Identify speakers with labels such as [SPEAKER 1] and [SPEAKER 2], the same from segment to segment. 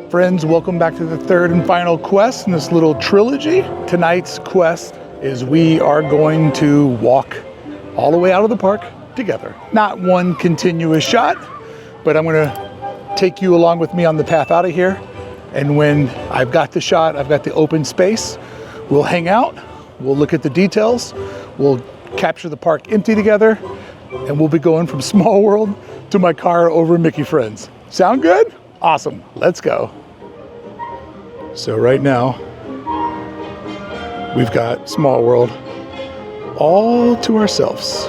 [SPEAKER 1] Friends, welcome back to the third and final quest in this little trilogy. Tonight's quest is we are going to walk all the way out of the park together. Not one continuous shot, but I'm gonna take you along with me on the path out of here. And when I've got the shot, I've got the open space, we'll hang out, we'll look at the details, we'll capture the park empty together, and we'll be going from Small World to my car over Mickey Friends. Sound good? Awesome, let's go. So right now, we've got Small World all to ourselves.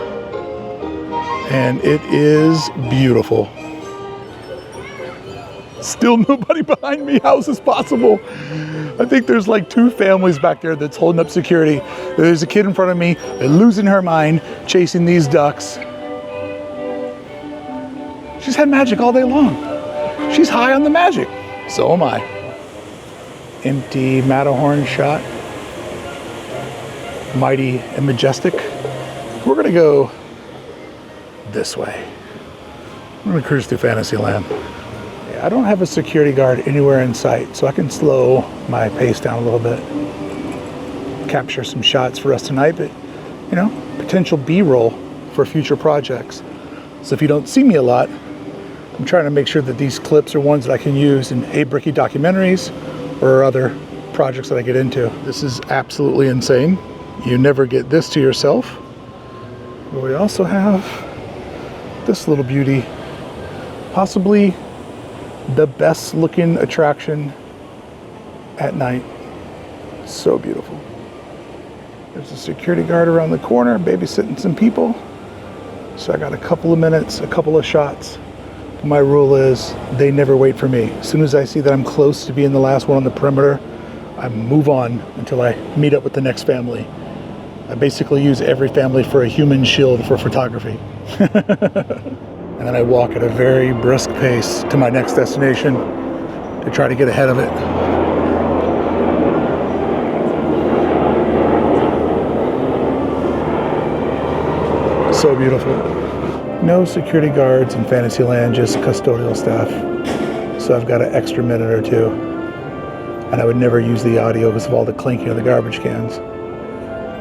[SPEAKER 1] And it is beautiful. Still nobody behind me, how is this possible? I think there's like 2 families back there that's holding up security. There's a kid in front of me, losing her mind, chasing these ducks. She's had magic all day long. She's high on the magic. So am I. Empty Matterhorn shot. Mighty and majestic. We're gonna go this way. I'm gonna cruise through Fantasyland. Yeah, I don't have a security guard anywhere in sight, so I can slow my pace down a little bit. Capture some shots for us tonight, but you know, potential B-roll for future projects. So if you don't see me a lot, I'm trying to make sure that these clips are ones that I can use in Brickey documentaries or other projects that I get into. This is absolutely insane. You never get this to yourself. But we also have this little beauty, possibly the best looking attraction at night. So beautiful. There's a security guard around the corner babysitting some people. So I got a couple of minutes, a couple of shots. My rule is they never wait for me. As soon as I see that I'm close to being the last one on the perimeter, I move on until I meet up with the next family. I basically use every family for a human shield for photography. And then I walk at a very brisk pace to my next destination to try to get ahead of it. So beautiful. No security guards in Fantasyland, just custodial staff. So I've got an extra minute or 2. And I would never use the audio because of all the clinking of the garbage cans.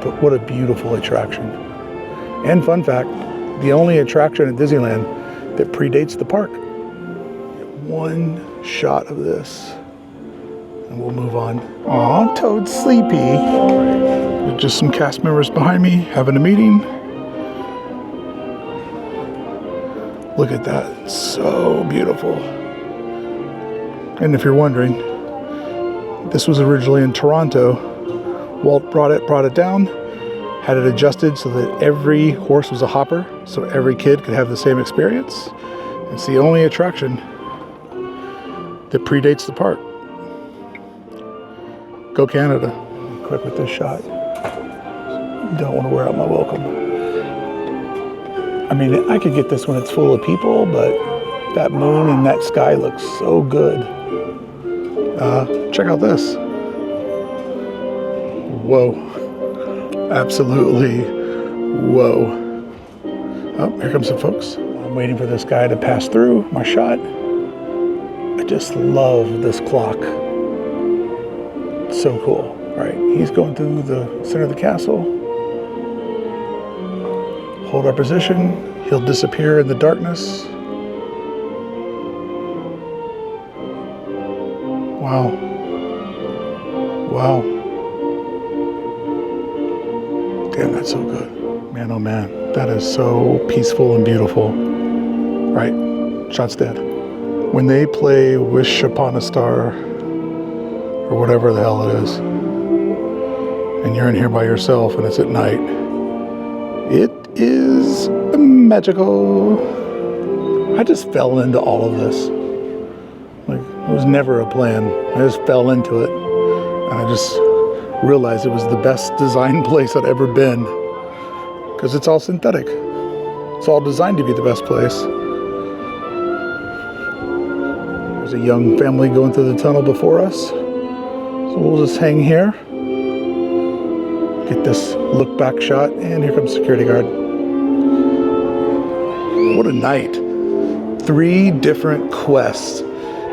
[SPEAKER 1] But what a beautiful attraction. And fun fact, the only attraction at Disneyland that predates the park. One shot of this. And we'll move on. Aw, Toad's sleepy. There's just some cast members behind me having a meeting. Look at that, so beautiful. And if you're wondering, this was originally in Toronto. Walt brought it down, had it adjusted so that every horse was a hopper, so every kid could have the same experience. It's the only attraction that predates the park. Go Canada. Quick with this shot. Don't want to wear out my welcome. I mean, I could get this when it's full of people, but that moon and that sky looks so good. Check out this. Whoa. Absolutely whoa. Oh, here comes some folks. I'm waiting for this guy to pass through my shot. I just love this clock. It's so cool. All right, he's going through the center of the castle. Hold our position, he'll disappear in the darkness. Wow. Wow. Damn, that's so good. Man, oh man, that is so peaceful and beautiful. Right, shot's dead. When they play Wish Upon a Star, or whatever the hell it is, and you're in here by yourself and it's at night, it is magical. I just fell into all of this. Like, it was never a plan. I just fell into it. And I just realized it was the best designed place I'd ever been. Because it's all synthetic. It's all designed to be the best place. There's a young family going through the tunnel before us. So we'll just hang here. Get this look back shot, and here comes security guard. What a night. 3 different quests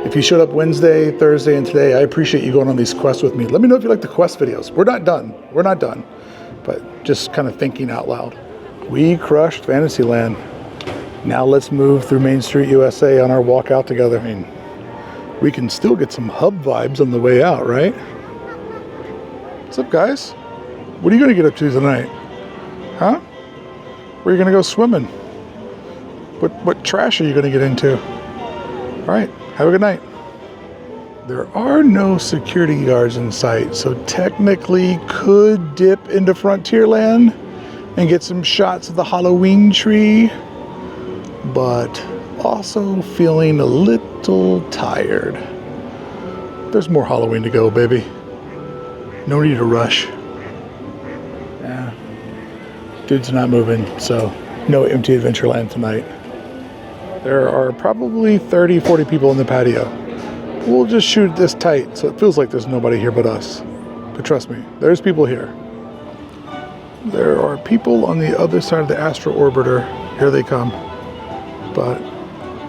[SPEAKER 1] If you showed up Wednesday, Thursday, and today, I appreciate you going on these quests with me. Let me know if you like the quest videos. We're not done. We're not done. But just kind of thinking out loud. We crushed Fantasyland. Now let's move through Main Street USA on our walk out together. I mean, we can still get some hub vibes on the way out, right? What's up, guys? What are you going to get up to tonight? Huh? Where are you going to go swimming? What trash are you going to get into? All right, have a good night. There are no security guards in sight, so technically could dip into Frontierland and get some shots of the Halloween tree, but also feeling a little tired. There's more Halloween to go, baby. No need to rush. Yeah. Dude's not moving, so no empty Adventureland tonight. There are probably 30, 40 people in the patio. We'll just shoot this tight so it feels like there's nobody here but us. But trust me, there's people here. There are people on the other side of the Astro Orbiter. Here they come. But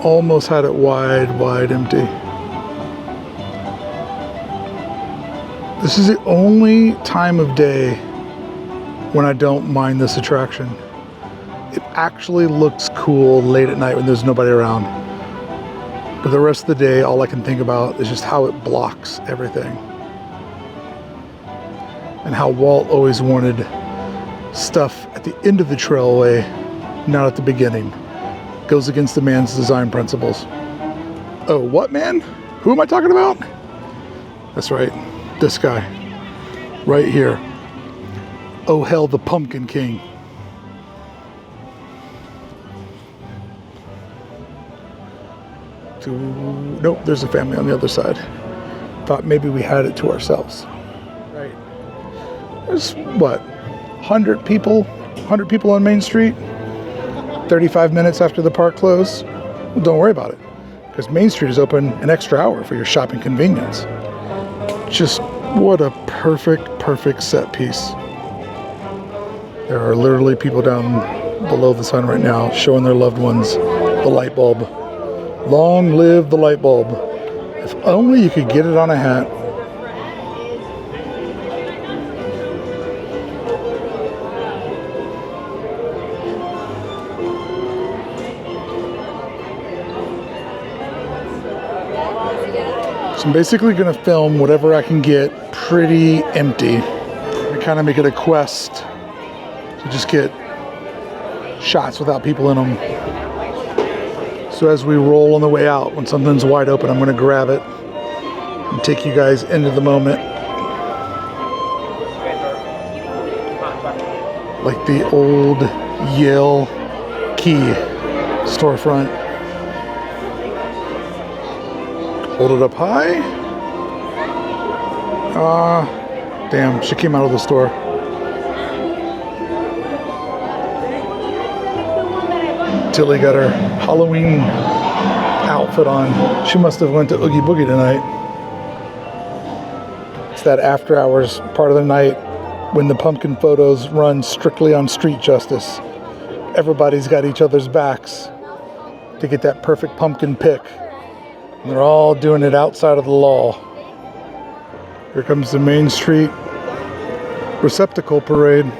[SPEAKER 1] almost had it wide empty. This is the only time of day when I don't mind this attraction. It actually looks cool late at night when there's nobody around. But the rest of the day, all I can think about is just how it blocks everything. And how Walt always wanted stuff at the end of the trailway, not at the beginning. Goes against the man's design principles. Oh, what man? Who am I talking about? That's right, this guy. Right here. Oh hell, the Pumpkin King. Nope, there's a family on the other side. Thought maybe we had it to ourselves. Right. There's what, 100 people on Main Street? 35 minutes after the park closed? Well, don't worry about it, because Main Street is open an extra hour for your shopping convenience. Just what a perfect set piece. There are literally people down below the sun right now showing their loved ones the light bulb. Long live the light bulb. If only you could get it on a hat. So I'm basically going to film whatever I can get pretty empty. I kind of make it a quest to just get shots without people in them. So as we roll on the way out, when something's wide open, I'm going to grab it and take you guys into the moment. Like the old Yale Key storefront. Hold it up high. Damn, she came out of the store. Tilly got her Halloween outfit on. She must have went to Oogie Boogie tonight. It's that after hours part of the night when the pumpkin photos run strictly on street justice. Everybody's got each other's backs to get that perfect pumpkin pick. And they're all doing it outside of the law. Here comes the Main Street receptacle parade.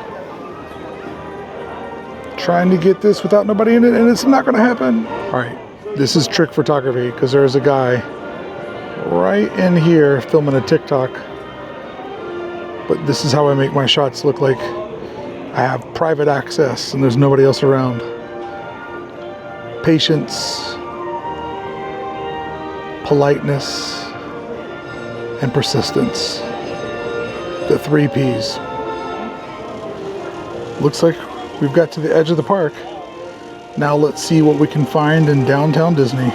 [SPEAKER 1] Trying to get this without nobody in it, and it's not going to happen. All right, this is trick photography because there's a guy right in here filming a TikTok. But this is how I make my shots look like I have private access and there's nobody else around. Patience, politeness, and persistence. The 3 Ps. Looks like we've got to the edge of the park. Now let's see what we can find in downtown Disney.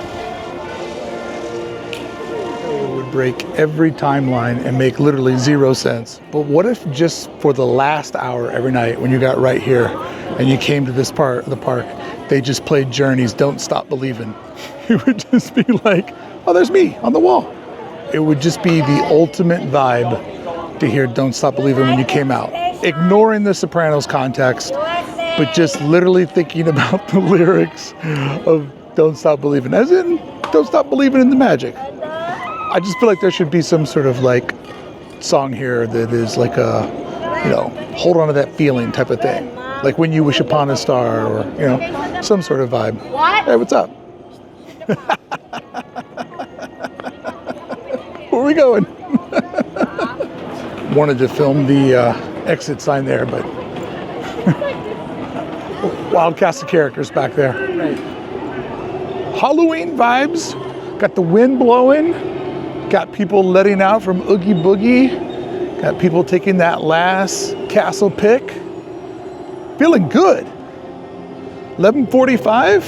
[SPEAKER 1] It would break every timeline and make literally 0 sense. But what if just for the last hour every night when you got right here and you came to this part of the park, they just played Journey's Don't Stop Believin'. It would just be like, oh, there's me on the wall. It would just be the ultimate vibe to hear Don't Stop Believin' when you came out. Ignoring the Sopranos context, but just literally thinking about the lyrics of Don't Stop Believin', as in, don't stop believing in the magic. I just feel like there should be some sort of like song here that is like a, you know, hold on to that feeling type of thing. Like When You Wish Upon a Star, or, you know, some sort of vibe. Hey, what's up? Where are we going? Wanted to film the exit sign there, but wild cast of characters back there. Halloween vibes. Got the wind blowing. Got people letting out from Oogie Boogie. Got people taking that last castle pick. Feeling good. 11:45.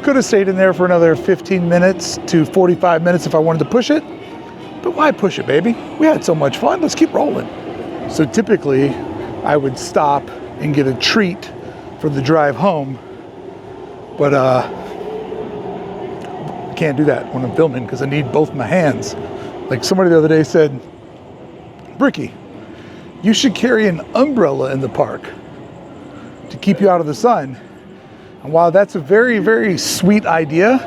[SPEAKER 1] Could have stayed in there for another 15 minutes to 45 minutes if I wanted to push it. But why push it, baby? We had so much fun. Let's keep rolling. So typically, I would stop and get a treat for the drive home. But I can't do that when I'm filming because I need both my hands. Like somebody the other day said, Brickey, you should carry an umbrella in the park to keep you out of the sun. And while that's a very, very sweet idea,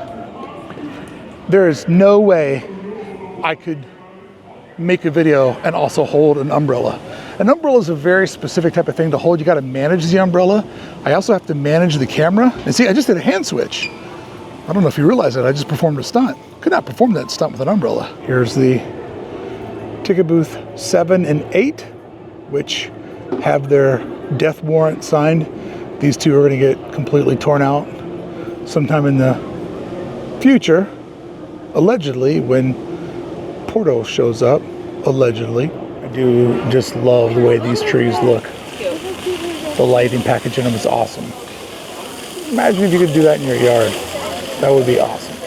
[SPEAKER 1] there is no way I could make a video and also hold an umbrella. An umbrella is a very specific type of thing to hold. You got to manage the umbrella. I also have to manage the camera. And see, I just did a hand switch. I don't know if you realize that. I just performed a stunt. Could not perform that stunt with an umbrella. Here's the ticket booth 7 and 8, which have their death warrant signed. These two are going to get completely torn out sometime in the future, allegedly, when Porto shows up, allegedly. I do just love the way these trees look. The lighting package in them is awesome. Imagine if you could do that in your yard. That would be awesome.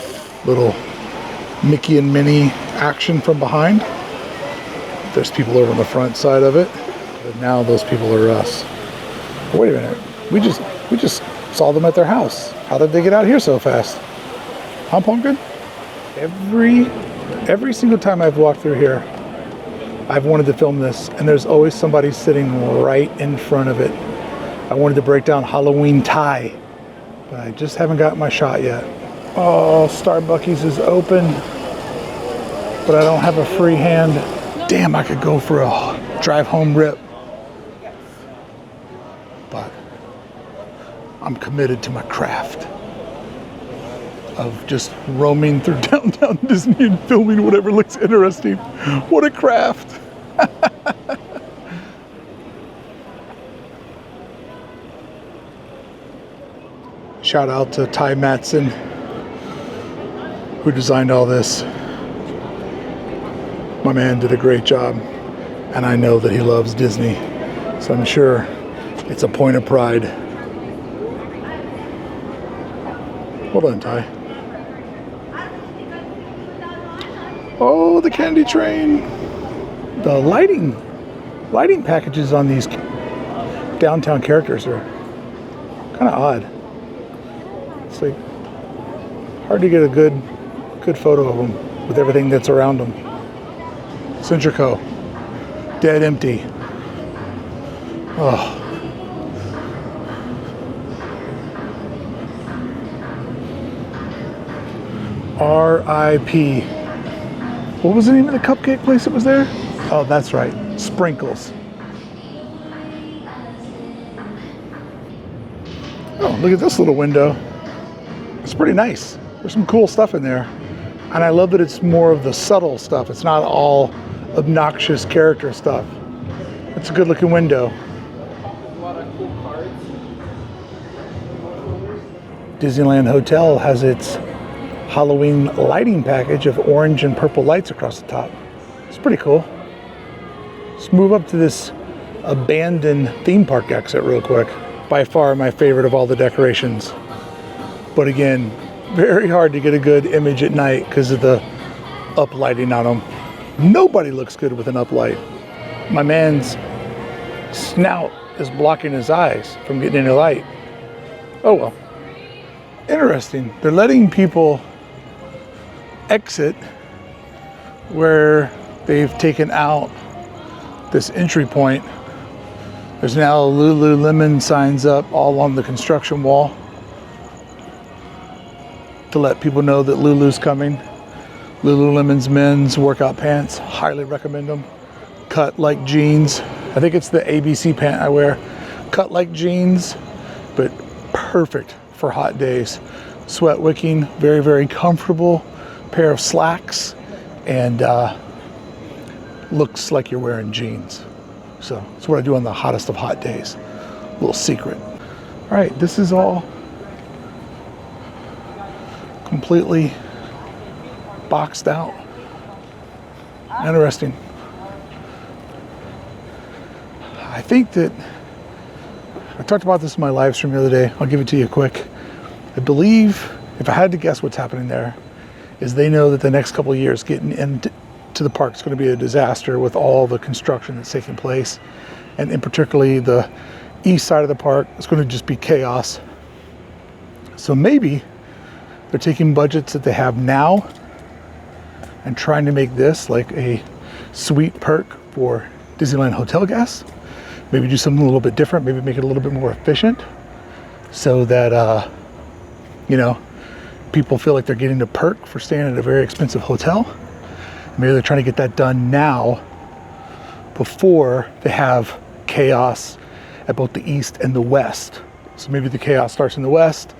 [SPEAKER 1] Little Mickey and Minnie action from behind. There's people over on the front side of it, but now those people are us. Wait a minute, we just saw them at their house. How did they get out here so fast? Huh, Pumpkin? Every single time I've walked through here, I've wanted to film this, and there's always somebody sitting right in front of it. I wanted to break down Halloween tie, but I just haven't got my shot yet. Oh, Starbucks is open, but I don't have a free hand. Damn, I could go for a drive home rip. But I'm committed to my craft of just roaming through downtown Disney and filming whatever looks interesting. What a craft. Shout out to Ty Matson, who designed all this. My man did a great job, and I know that he loves Disney, so I'm sure it's a point of pride. Hold on, Ty. Oh, the candy train. The lighting packages on these downtown characters are kind of odd. It's like hard to get a good photo of them with everything that's around them. Centrico, dead empty. Oh. R.I.P. What was the name of the cupcake place that was there? Oh, that's right, Sprinkles. Oh, look at this little window. It's pretty nice. There's some cool stuff in there. And I love that it's more of the subtle stuff. It's not all obnoxious character stuff. It's a good looking window.
[SPEAKER 2] A lot of cool cards.
[SPEAKER 1] Disneyland Hotel has its Halloween lighting package of orange and purple lights across the top. It's pretty cool. Let's move up to this abandoned theme park exit real quick. By far my favorite of all the decorations. But again, very hard to get a good image at night because of the uplighting on them. Nobody looks good with an uplight. My man's snout is blocking his eyes from getting any light. Oh well. Interesting. They're letting people exit where they've taken out this entry point. There's now Lululemon signs up all on the construction wall to let people know that Lulu's coming. Lululemon's men's workout pants, highly recommend them. Cut like jeans. I think it's the ABC pant I wear. Cut like jeans, but perfect for hot days. Sweat wicking, very, very comfortable pair of slacks, and looks like you're wearing jeans. So that's what I do on the hottest of hot days. Little secret. All right, this is all completely boxed out. Interesting. I think that I talked about this in my live stream the other day. I'll give it to you quick. I believe, if I had to guess what's happening there, is they know that the next couple of years getting into the park is going to be a disaster with all the construction that's taking place. And in particularly the east side of the park, it's going to just be chaos. So maybe they're taking budgets that they have now and trying to make this like a sweet perk for Disneyland hotel guests. Maybe do something a little bit different, maybe make it a little bit more efficient so that, you know, people feel like they're getting a perk for staying at a very expensive hotel. Maybe they're trying to get that done now before they have chaos at both the east and the west. So maybe the chaos starts in the west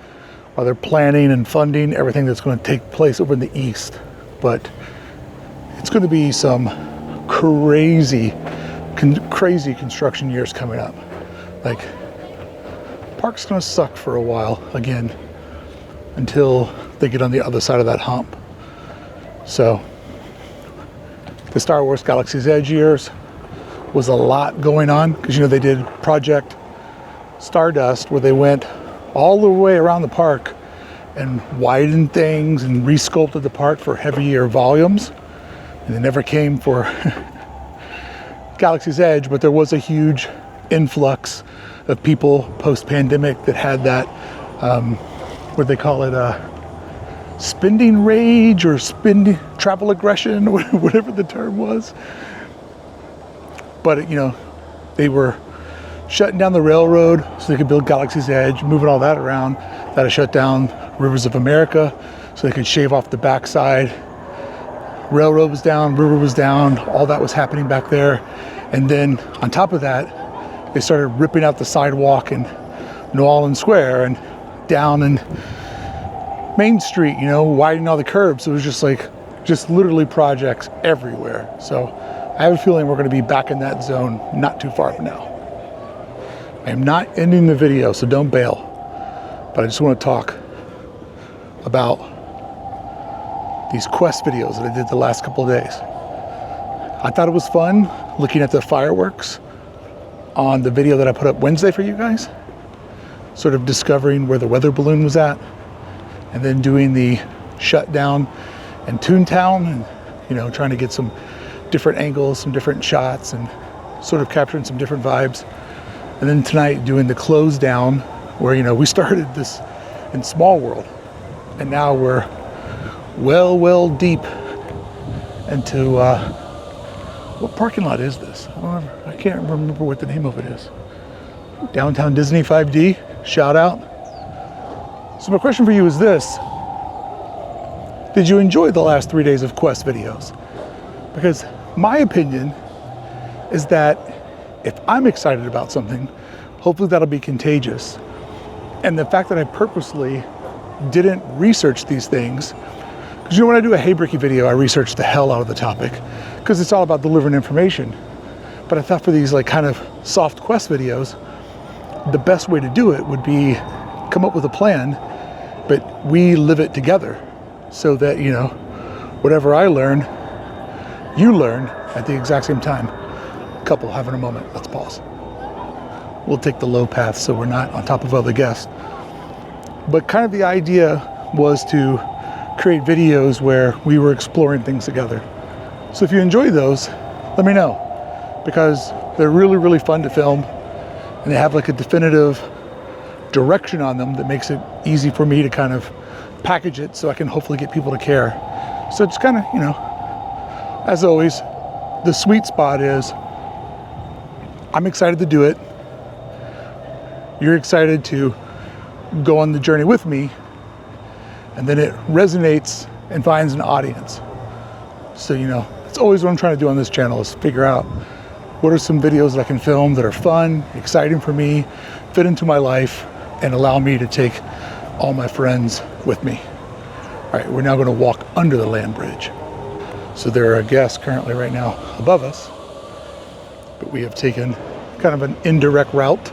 [SPEAKER 1] while they're planning and funding everything that's going to take place over in the east. But it's going to be some crazy construction years coming up. Like, park's going to suck for a while again until they get on the other side of that hump. So the Star Wars Galaxy's Edge years was a lot going on, because you know they did Project Stardust, where they went all the way around the park and widened things and resculpted the park for heavier volumes, and they never came for Galaxy's Edge. But there was a huge influx of people post-pandemic that had that what they call it, spending rage or spending travel aggression, whatever the term was. But you know, they were shutting down the railroad so they could build Galaxy's Edge, moving all that around. That had shut down Rivers of America so they could shave off the backside. Railroad was down, river was down, all that was happening back there. And then on top of that, they started ripping out the sidewalk in New Orleans Square and down in Main Street, you know, widening all the curbs. It was just like, just literally projects everywhere. So I have a feeling we're going to be back in that zone not too far from now. I am not ending the video, so don't bail. But I just want to talk about these quest videos that I did the last couple of days. I thought it was fun looking at the fireworks on the video that I put up Wednesday for you guys, sort of discovering where the weather balloon was at, and then doing the shutdown in Toontown, and you know, trying to get some different angles, some different shots, and sort of capturing some different vibes. And then tonight doing the close down, where you know we started this in Small World, and now we're well deep into what parking lot is this? I can't remember what the name of it is. Downtown Disney 5D, shout out. So my question for you is this: did you enjoy the last 3 days of Quest videos? Because my opinion is that if I'm excited about something, hopefully that'll be contagious. And the fact that I purposely didn't research these things, because you know, when I do a Hey Brickey video, I research the hell out of the topic, because it's all about delivering information. But I thought for these like kind of soft Quest videos, the best way to do it would be come up with a plan, but we live it together, so that, you know, whatever I learn, you learn at the exact same time. Couple having a moment, let's pause. We'll take the low path so we're not on top of other guests. But kind of the idea was to create videos where we were exploring things together. So if you enjoy those, let me know, because they're really fun to film, and they have like a definitive direction on them that makes it easy for me to kind of package it so I can hopefully get people to care. So it's kind of, you know, as always, the sweet spot is I'm excited to do it. You're excited to go on the journey with me, and then it resonates and finds an audience. So, you know, it's always what I'm trying to do on this channel is figure out what are some videos that I can film that are fun, exciting for me, fit into my life, and allow me to take all my friends with me. All right, we're now going to walk under the land bridge. So there are guests currently right now above us, but we have taken kind of an indirect route.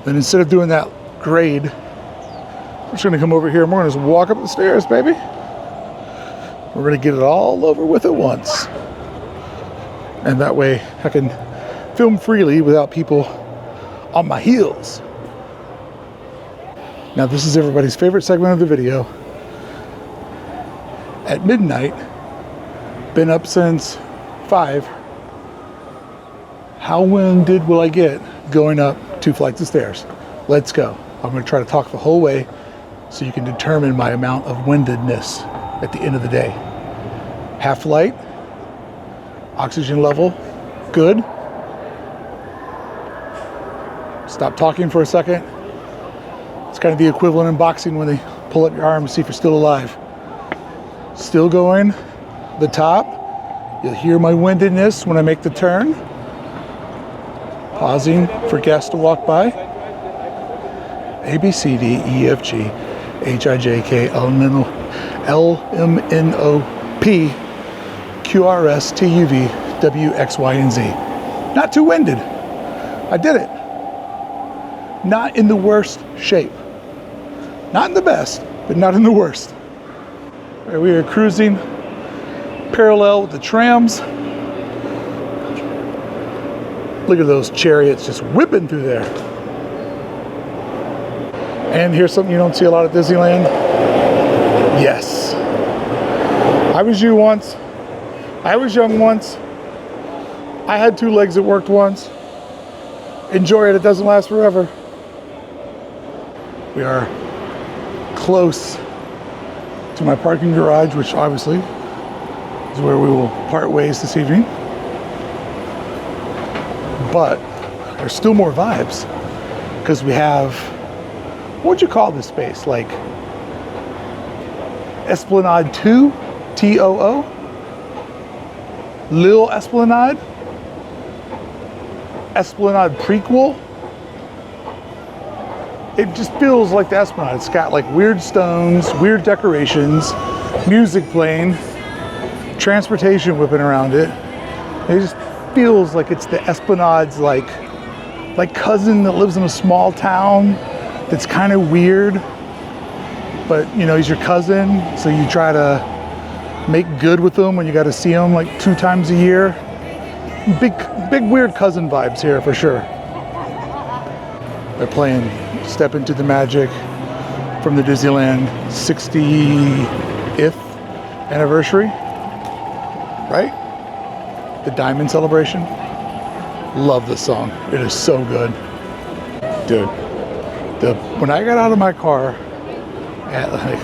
[SPEAKER 1] Then instead of doing that grade, we're just going to come over here and we're going to just walk up the stairs, baby. We're going to get it all over with at once. And that way I can film freely without people on my heels. Now this is everybody's favorite segment of the video. At midnight, been up since 5. How winded will I get going up 2 flights of stairs? Let's go. I'm going to try to talk the whole way so you can determine my amount of windedness at the end of the day. Half flight, oxygen level, good. Stop talking for a second. It's kind of the equivalent in boxing when they pull up your arm to see if you're still alive. Still going, the top. You'll hear my windedness when I make the turn. Pausing for guests to walk by. A, B, C, D, E, F, G, H, I, J, K, L, M, N, O, P, Q, R, S, T, U, V, W, X, Y, and Z. Not too winded. I did it. Not in the worst shape. Not in the best, but not in the worst. All right, we are cruising parallel with the trams. Look at those chariots just whipping through there. And here's something you don't see a lot at Disneyland. Yes. I was you once. I was young once. I had 2 legs that worked once. Enjoy it, it doesn't last forever. We are close to my parking garage, which obviously is where we will part ways this evening. But there's still more vibes because we have, what would you call this space? Like Esplanade 2, T-O-O? Lil Esplanade? Esplanade prequel? It just feels like the Esplanade. It's got like weird stones, weird decorations, music playing, transportation whipping around it. It just feels like it's the Esplanade's like cousin that lives in a small town that's kind of weird, but you know, he's your cousin, so you try to make good with him when you got to see him like 2 times a year. Big weird cousin vibes here for sure. They're playing Step Into the Magic from the Disneyland 60th anniversary, right? The Diamond Celebration. Love this song. It is so good. Dude, when I got out of my car at like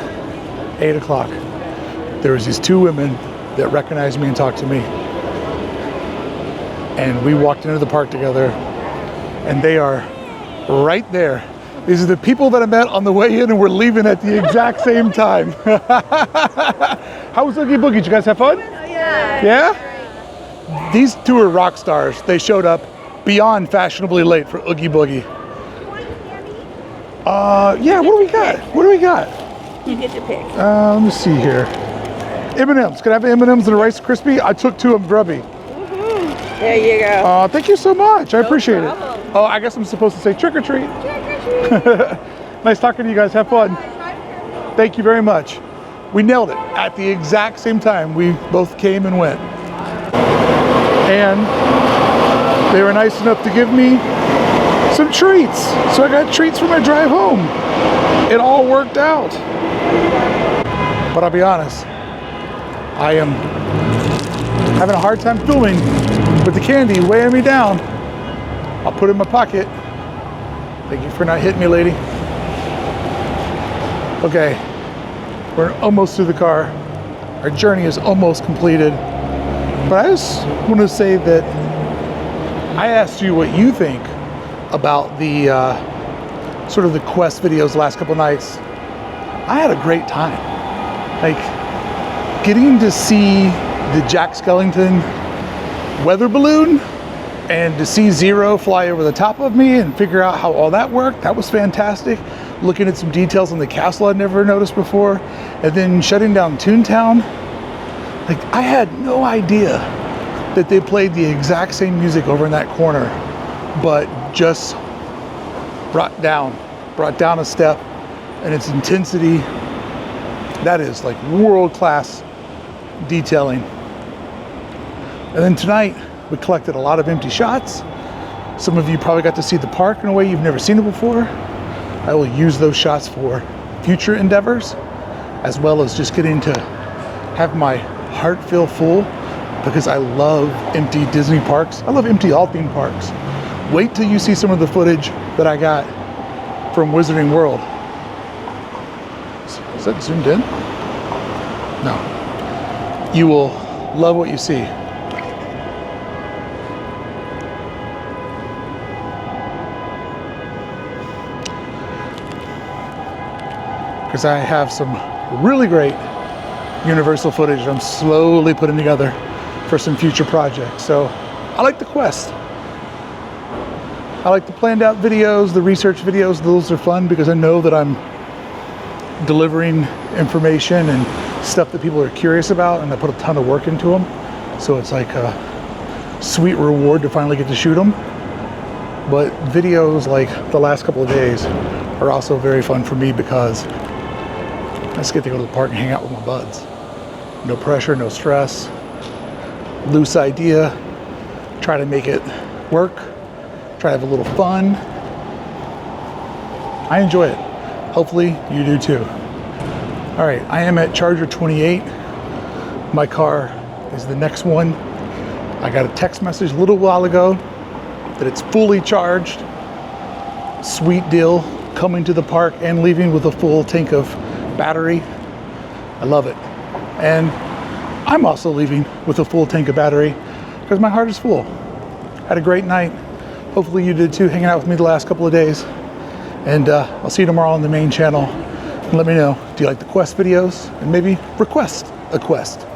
[SPEAKER 1] 8 o'clock, there was these 2 women that recognized me and talked to me. And we walked into the park together, and they are right there. These are the people that I met on the way in and we're leaving at the exact same time. How was Oogie Boogie? Did you guys have fun?
[SPEAKER 3] Yeah.
[SPEAKER 1] Yeah? These 2 are rock stars. They showed up beyond fashionably late for Oogie Boogie. Yeah, what do we got? What do we got?
[SPEAKER 3] You get to pick.
[SPEAKER 1] Let me see here. M&M's. Can I have M&M's and a Rice Krispie? I took 2 of them grubby.
[SPEAKER 3] There you go.
[SPEAKER 1] Thank you so much. I appreciate
[SPEAKER 3] problem.
[SPEAKER 1] it. Oh, I guess I'm supposed to say trick or treat.
[SPEAKER 3] Trick or treat.
[SPEAKER 1] Nice talking to you guys. Have fun. Thank you very much. We nailed it at the exact same time. We both came and went. And they were nice enough to give me some treats. So I got treats for my drive home. It all worked out. But I'll be honest, I am having a hard time filming with the candy weighing me down. I'll put it in my pocket. Thank you for not hitting me, lady. Okay, we're almost to the car. Our journey is almost completed. But I just want to say that I asked you what you think about the sort of the quest videos the last couple nights. I had a great time. Like getting to see the Jack Skellington weather balloon and to see Zero fly over the top of me and figure out how all that worked. That was fantastic. Looking at some details on the castle I'd never noticed before, and then shutting down Toontown. Like, I had no idea that they played the exact same music over in that corner, but just brought down a step, and its intensity, that is like world-class detailing. And then tonight, we collected a lot of empty shots. Some of you probably got to see the park in a way you've never seen it before. I will use those shots for future endeavors, as well as just getting to have my heart feel full, because I love empty Disney parks. I love empty all theme parks. Wait till you see some of the footage that I got from Wizarding World. Is that zoomed in? No. You will love what you see. Because I have some really great Universal footage I'm slowly putting together for some future projects. So I like the quest. I like the planned out videos, the research videos. Those are fun because I know that I'm delivering information and stuff that people are curious about, and I put a ton of work into them. So it's like a sweet reward to finally get to shoot them. But videos like the last couple of days are also very fun for me because I just get to go to the park and hang out with my buds. No pressure, no stress, loose idea, try to make it work, try to have a little fun. I enjoy it. Hopefully you do too. All right, I am at Charger 28. My car is the next one. I got a text message a little while ago that it's fully charged. Sweet deal, coming to the park and leaving with a full tank of battery. I love it. And I'm also leaving with a full tank of battery because my heart is full. Had a great night. Hopefully you did too, hanging out with me the last couple of days. And I'll see you tomorrow on the main channel. And let me know, do you like the quest videos? And maybe request a quest.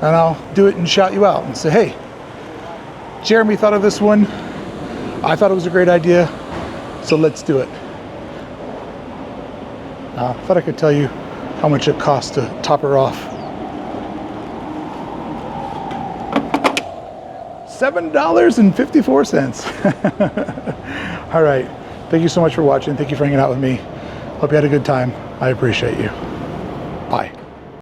[SPEAKER 1] And I'll do it and shout you out and say, hey, Jeremy thought of this one. I thought it was a great idea, so let's do it. I thought I could tell you how much it costs to top her off. $7.54. All right. Thank you so much for watching. Thank you for hanging out with me. Hope you had a good time. I appreciate you.